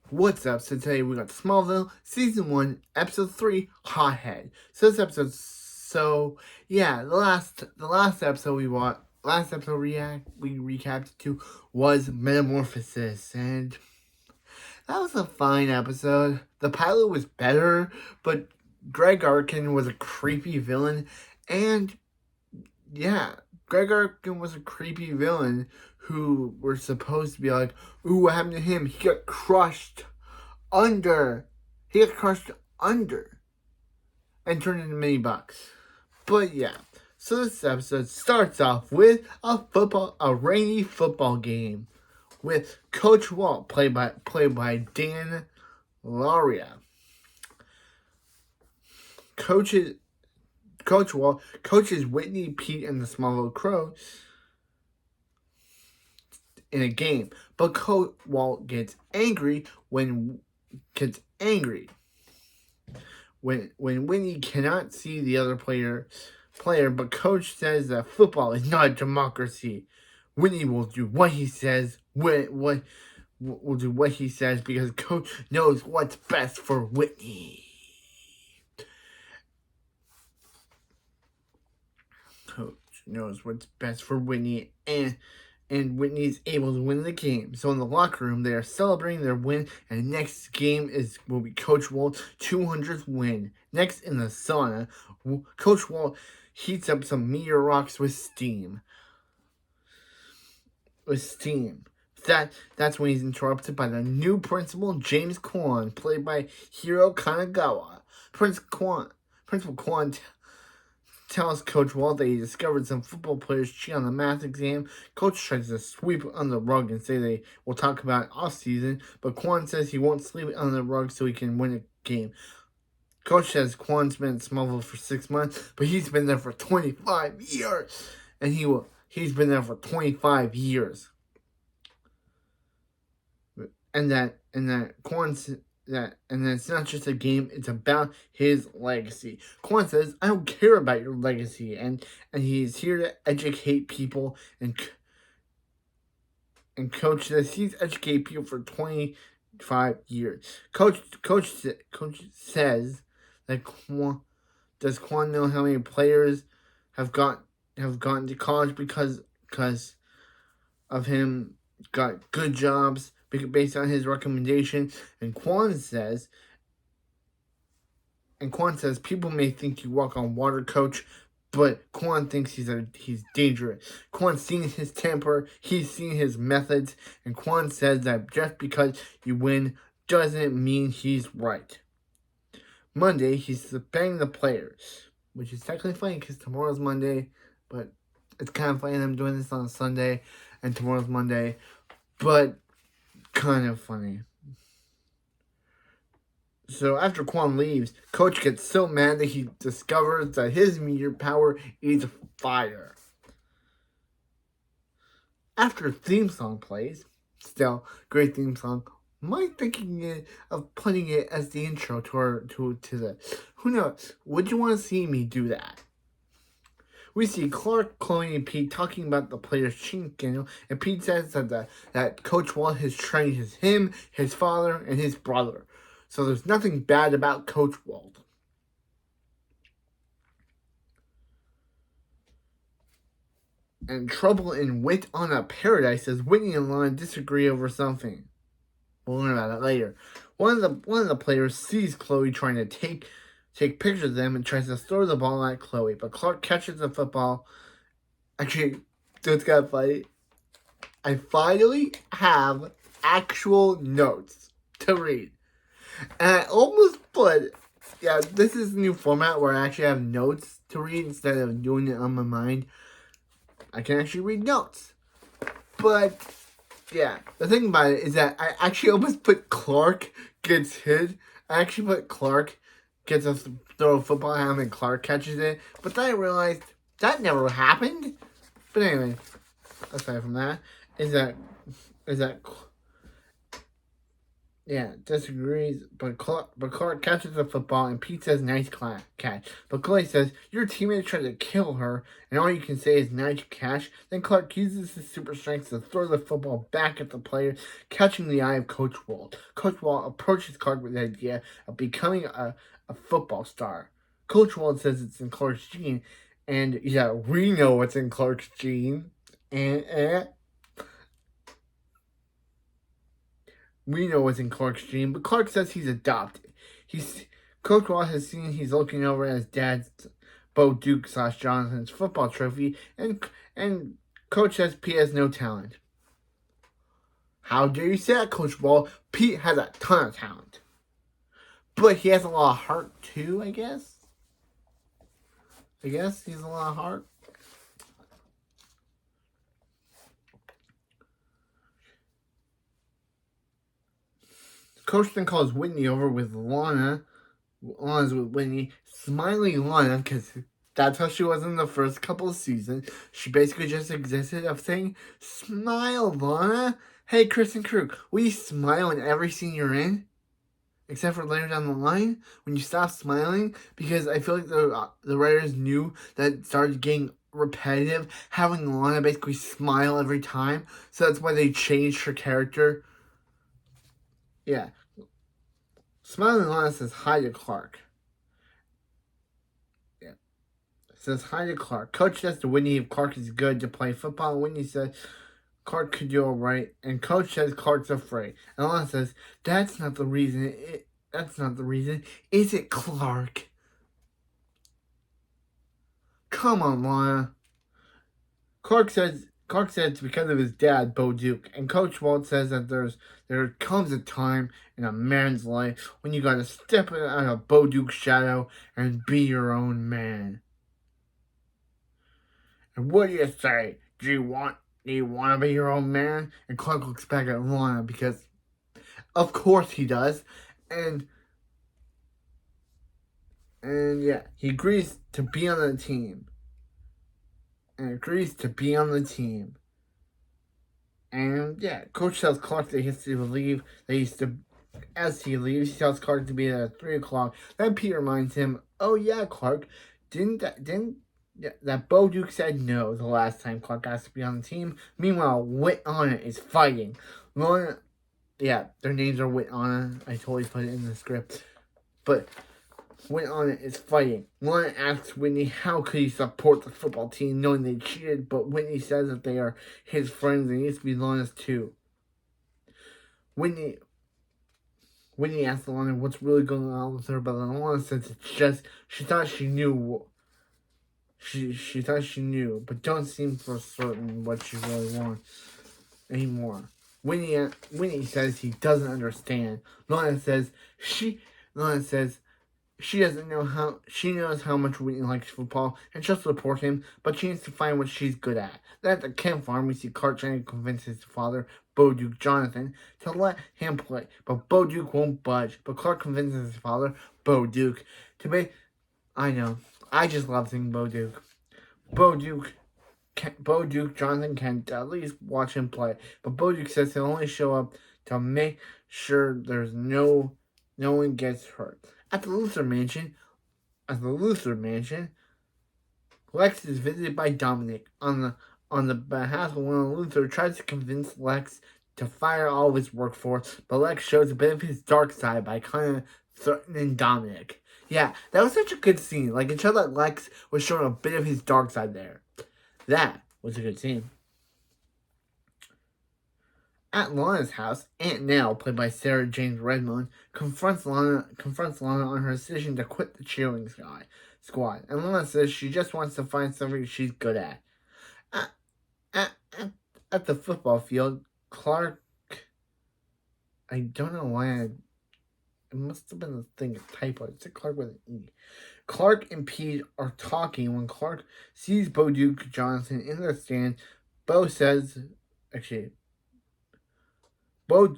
What's up? So today we got Smallville Season 1, Episode 3, Hothead. So this episode, the last episode we recapped to was Metamorphosis, and that was a fine episode. The pilot was better, but Greg Arkin was a creepy villain, and yeah, Greg Arkin was a creepy villain who were supposed to be like, ooh, what happened to him? He got crushed under and turned into mini bucks. But yeah, so this episode starts off with a rainy football game with Coach Walt, played by Dan Laria. Coach Walt coaches Whitney, Pete, and the Smallville Crow in a game, but Coach Walt gets angry when Whitney cannot see the other player, but Coach says that football is not a democracy. Whitney will do what he says. Will do what he says because Coach knows what's best for Whitney. Coach knows what's best for Whitney, and Whitney's able to win the game. So in the locker room, they are celebrating their win, and the next game will be Coach Walt's 200th win. Next, in the sauna, Coach Walt heats up some meteor rocks with steam. That's when he's interrupted by the new principal, James Kwan, played by Hiro Kanagawa. Principal Kwan tells Coach Walt that he discovered some football players cheat on the math exam. Coach tries to sweep it on the rug and say they will talk about it off season, but Kwan says he won't sweep it on the rug so he can win a game. Coach says Kwan's been in Smallville for 6 months, but he's been there for 25 years, and he's been there for 25 years. And that Kwan's and it's not just a game, it's about his legacy. Kwan says, I don't care about your legacy, and he's here to educate people, and Coach says he's educated people for 25 years. Coach says that does Kwan know how many players have gotten to college because of him, got good jobs based on his recommendation, and Kwan says people may think you walk on water, Coach, but Kwan thinks he's dangerous. Kwan's seen his temper, he's seen his methods, and Kwan says that just because you win doesn't mean he's right. Monday, he's suspending the players, which is technically funny because tomorrow's Monday, but it's kind of funny I'm doing this on a Sunday and tomorrow's Monday, but kind of funny. So after Kwan leaves, Coach gets so mad that he discovers that his meteor power is fire. After theme song plays, still great theme song. Am thinking of putting it as the intro to this? Who knows? Would you want to see me do that? We see Clark, Chloe, and Pete talking about the players' cheating scandal, and Pete says that Coach Walt has trained him, his father, and his brother. So there's nothing bad about Coach Walt. And trouble in Wit on a Paradise as Whitney and Lana disagree over something. We'll learn about that later. One of the players sees Chloe trying to take pictures of them and tries to throw the ball at Chloe, but Clark catches the football. Actually, this got funny. I finally have actual notes to read. And I almost put, this is a new format where I actually have notes to read instead of doing it on my mind. I can actually read notes. But, yeah, the thing about it is that I actually almost put Clark gets hit. I actually put Clark gets a throw a football at him and Clark catches it. But then I realized that never happened. But anyway, aside from that, is that disagrees, but Clark catches the football and Pete says, nice catch. But Chloe says, your teammate tried to kill her, and all you can say is nice catch. Then Clark uses his super strength to throw the football back at the player, catching the eye of Coach Walt. Coach Walt approaches Clark with the idea of becoming a football star. Coach Walt says it's in Clark's gene, and yeah, we know what's in Clark's gene. And we know what's in Clark's gene, but Clark says he's adopted. Coach Walt has seen he's looking over at his dad's Bo Duke / Jonathan's football trophy, and Coach says Pete has no talent. How dare you say that, Coach Walt? Pete has a ton of talent. But he has a lot of heart too, I guess. He has a lot of heart. Coach then calls Whitney over with Lana's with Whitney, smiling Lana, because that's how she was in the first couple of seasons. She basically just existed of saying, smile, Lana. Hey, Chris and Crew, will you smile in every scene you're in? Except for later down the line, when you stop smiling, because I feel like the writers knew that it started getting repetitive, having Lana basically smile every time, so that's why they changed her character. Yeah. Smiling Lana says hi to Clark. Yeah. Says hi to Clark. Coach says to Whitney if Clark is good to play football, and Whitney says Clark could do alright, and Coach says Clark's afraid. And Lana says, that's not the reason. That's not the reason. Is it, Clark? Come on, Lana. Clark says it's because of his dad, Bo Duke, and Coach Walt says that there comes a time in a man's life when you gotta step out of Bo Duke's shadow and be your own man. And what do you say? Do you want to be your own man? And Clark looks back at Lana because, of course, he does, and yeah, he agrees to be on the team. And yeah, Coach tells Clark that he has to leave. As he leaves, he tells Clark to be there at 3 o'clock. Then Pete reminds him, "Oh yeah, Clark, didn't that Bo Duke said no the last time Clark asked to be on the team?" Meanwhile, Wit Anna is fighting. Lana, yeah, their names are Wit Anna. I totally put it in the script, but Went on it is fighting. Lana asks Whitney how could he support the football team knowing they cheated, but Whitney says that they are his friends and he needs to be Lana's too. Whitney asks Lana what's really going on with her, but Lana says it's just she thought she knew. She thought she knew, but don't seem for certain what she really wants anymore. Whitney says he doesn't understand. Lana says she doesn't know how. She knows how much Whitney likes football and she'll support him, but she needs to find what she's good at. Then at the camp farm, we see Clark trying to convince his father, Bo Duke Jonathan, to let him play, but Bo Duke won't budge. But Clark convinces his father, Bo Duke, to be. I know. I just love seeing Bo Duke. Bo Duke Jonathan can at least watch him play, but Bo Duke says he'll only show up to make sure there's no one gets hurt. At the Luther Mansion, Lex is visited by Dominic. On the behalf of Lana, Luther tries to convince Lex to fire all of his workforce, but Lex shows a bit of his dark side by kind of threatening Dominic. Yeah, that was such a good scene. Like, it showed that Lex was showing a bit of his dark side there. That was a good scene. At Lana's house, Aunt Nell, played by Sarah James Redmond, confronts Lana on her decision to quit the cheerleading squad. And Lana says she just wants to find something she's good at. At the football field, Clark... I don't know why it must have been a thing, a typo. It's a Clark with an E. Clark and Pete are talking when Clark sees Bo Duke Johnson in the stand. Bo says... Actually... Bo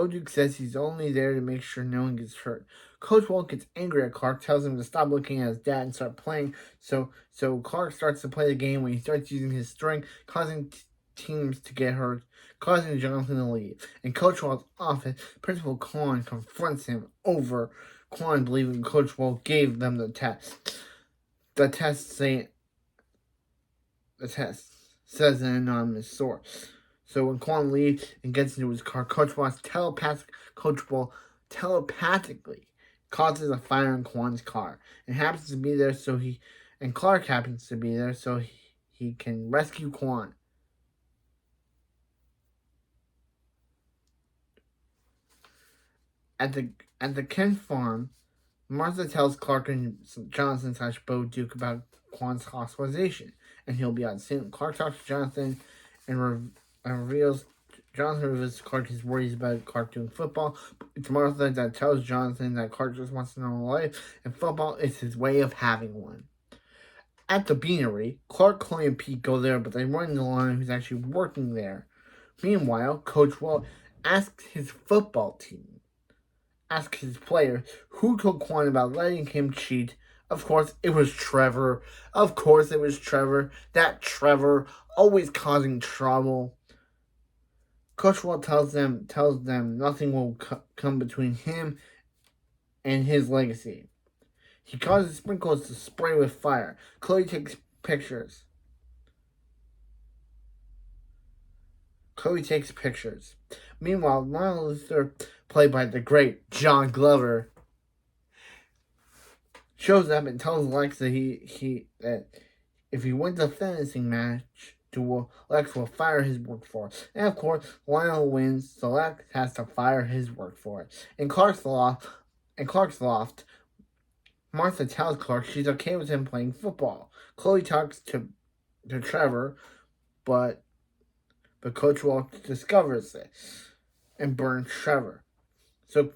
Duke says he's only there to make sure no one gets hurt. Coach Walt gets angry at Clark, tells him to stop looking at his dad and start playing. So Clark starts to play the game when he starts using his strength, causing teams to get hurt. causing Jonathan to leave. In Coach Wall's office, Principal Quan confronts him over Quan believing Coach Wall gave them the test. The test says an anonymous source. So when Quan leaves and gets into his car, Coach Wall telepathically causes a fire in Quan's car and happens to be there and Clark happens to be there so he can rescue Quan. At the Kent farm, Martha tells Clark and Jonathan / Bo Duke about Quan's hospitalization, and he'll be out soon. Clark talks to Jonathan and reveals to Clark his worries about Clark doing football. It's Martha that tells Jonathan that Clark just wants a normal life, and football is his way of having one. At the beanery, Clark, Chloe, and Pete go there, but they run into Lana, who's actually working there. Meanwhile, Coach Walt asks his players who told Quan about letting him cheat. Of course, it was Trevor. That Trevor, always causing trouble. Coach Walt tells them nothing will come between him and his legacy. He causes sprinkles to spray with fire. Chloe takes pictures. Meanwhile, Lionel Luther, played by the great John Glover, shows up and tells Lex that that if he wins the fencing match, Lex will fire his workforce. And of course, Lionel wins, so Lex has to fire his workforce. In Clark's loft, Martha tells Clark she's okay with him playing football. Chloe talks to Trevor, but Coach Walt discovers this and burns Trevor. So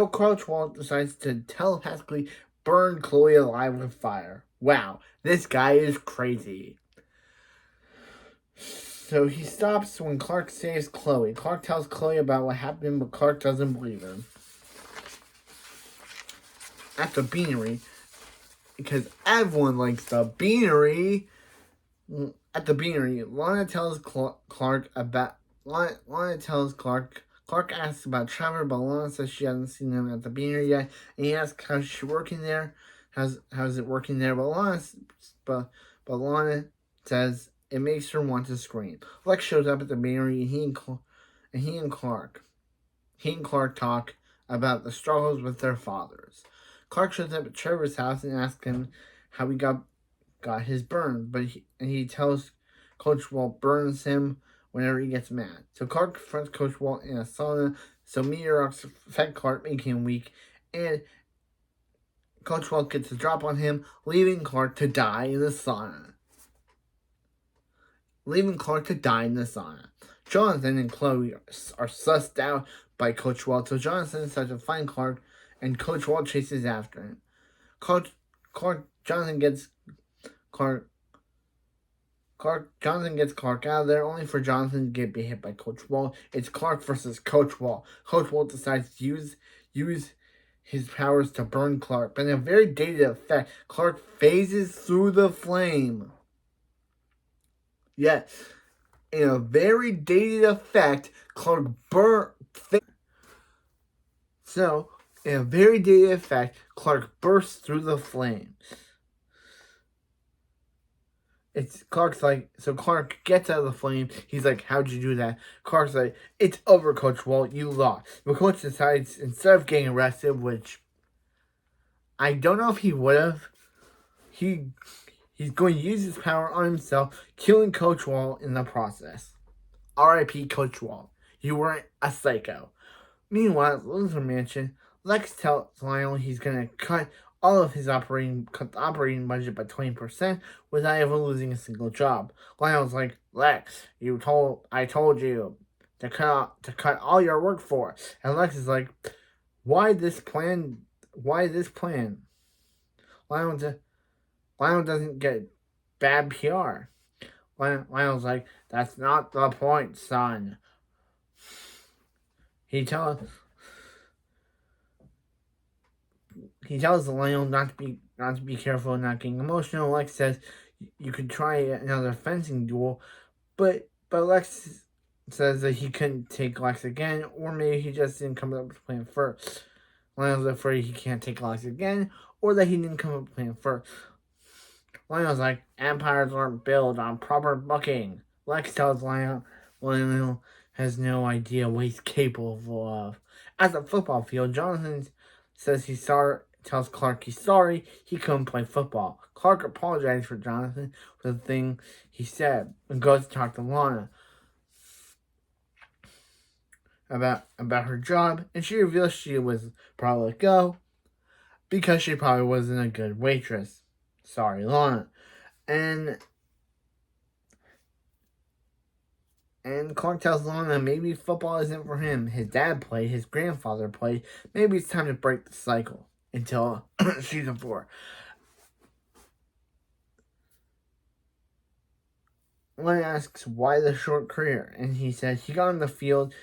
Coach Walt decides to telepathically burn Chloe alive with fire. Wow, this guy is crazy. So he stops when Clark saves Chloe. Clark tells Chloe about what happened, but Clark doesn't believe her. At the beanery, because everyone likes the beanery. At the beanery, Lana tells Clark. Clark asks about Trevor, but Lana says she hasn't seen him at the beanery yet, and he asks how's she working there. How's it working there? But Lana says it makes her want to scream. Lex shows up at the beanery, and he and Clark talk about the struggles with their fathers. Clark shows up at Trevor's house and asks him how he got his burn, and he tells Coach Walt burns him whenever he gets mad. So Clark confronts Coach Walt in a sauna, so meteorites affect Clark, making him weak, and Coach Walt gets a drop on him, leaving Clark to die in the sauna. Jonathan and Chloe are sussed out by Coach Walt, so Jonathan decides to find Clark, and Coach Walt chases after him. Jonathan gets Clark out of there, only for Jonathan to get hit by Coach Walt. It's Clark versus Coach Walt. Coach Walt decides to use his powers to burn Clark, but in a very dated effect, Clark phases through the flame. Yes, in a very dated effect, Clark bursts through the flames. Clark gets out of the flame. He's like, how'd you do that? Clark's like, it's over, Coach Walt, you lost. But Coach decides, instead of getting arrested, which I don't know if he would have, he's going to use his power on himself, killing Coach Walt in the process. R.I.P. Coach Walt. You weren't a psycho. Meanwhile, at Luther Mansion, Lex tells Lionel he's going to cut the operating budget by 20% without ever losing a single job. Lionel's like, Lex, I told you to cut all your workforce. And Lex is like, why this plan? Lionel doesn't get bad PR. Lionel's like, that's not the point, son. He tells Lionel not to be careful and not getting emotional. Lex says you could try another fencing duel, but Lex says that he couldn't take Lex again, or maybe he just didn't come up with a plan first. Lionel's afraid he can't take Lex again, or that he didn't come up with a plan first. Lionel's like, empires aren't built on proper booking. Lex tells Lionel has no idea what he's capable of. At the football field, Jonathan says tells Clark he's sorry he couldn't play football. Clark apologizes for Jonathan for the thing he said and goes to talk to Lana about her job, and she reveals she was probably let go because she probably wasn't a good waitress. Sorry, Lana. And Clark tells Lana maybe football isn't for him. His dad played, his grandfather played. Maybe it's time to break the cycle until season 4. Lana asks why the short career, and he says he got on the field.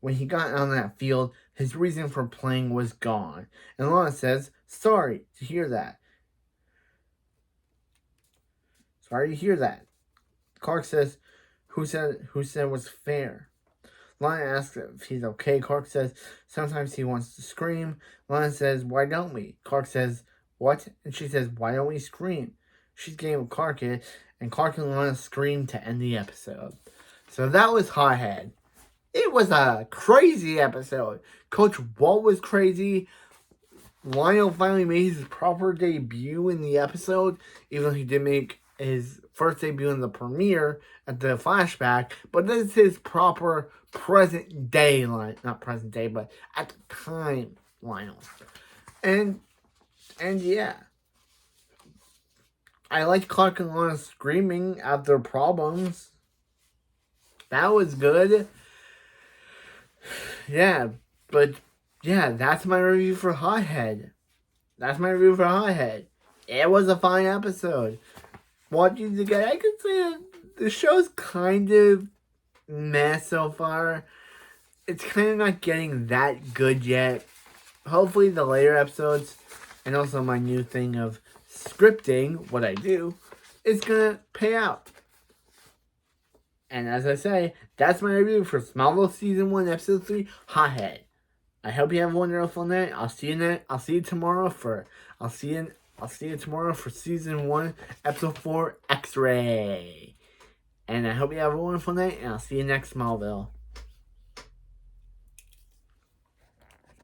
When he got on that field, his reason for playing was gone. And Lana says, sorry to hear that. Sorry to hear that. Clark says, who said was fair? Lana asks if he's okay. Clark says, sometimes he wants to scream. Lana says, why don't we? Clark says, what? And she says, why don't we scream? She's getting with Clark, and Clark and Lana scream to end the episode. So that was Hothead. It was a crazy episode. Coach Walt was crazy. Lionel finally made his proper debut in the episode, even though he did make his first debut in the premiere at the flashback. But this is his proper present day line. Not present day, but at the time Lionel. And yeah. I liked Clark and Lana screaming at their problems. That was good. Yeah, but yeah, that's my review for Hothead. It was a fine episode. Watching again, I could say the show's kind of meh so far. It's kind of not getting that good yet. Hopefully the later episodes, and also my new thing of scripting, what I do, is gonna pay out. And as I say, that's my review for Smallville Season 1, Episode 3, Hothead. I hope you have a wonderful night. I'll see you tomorrow for Season 1, Episode 4, X-Ray. And I hope you have a wonderful night, and I'll see you next Smallville.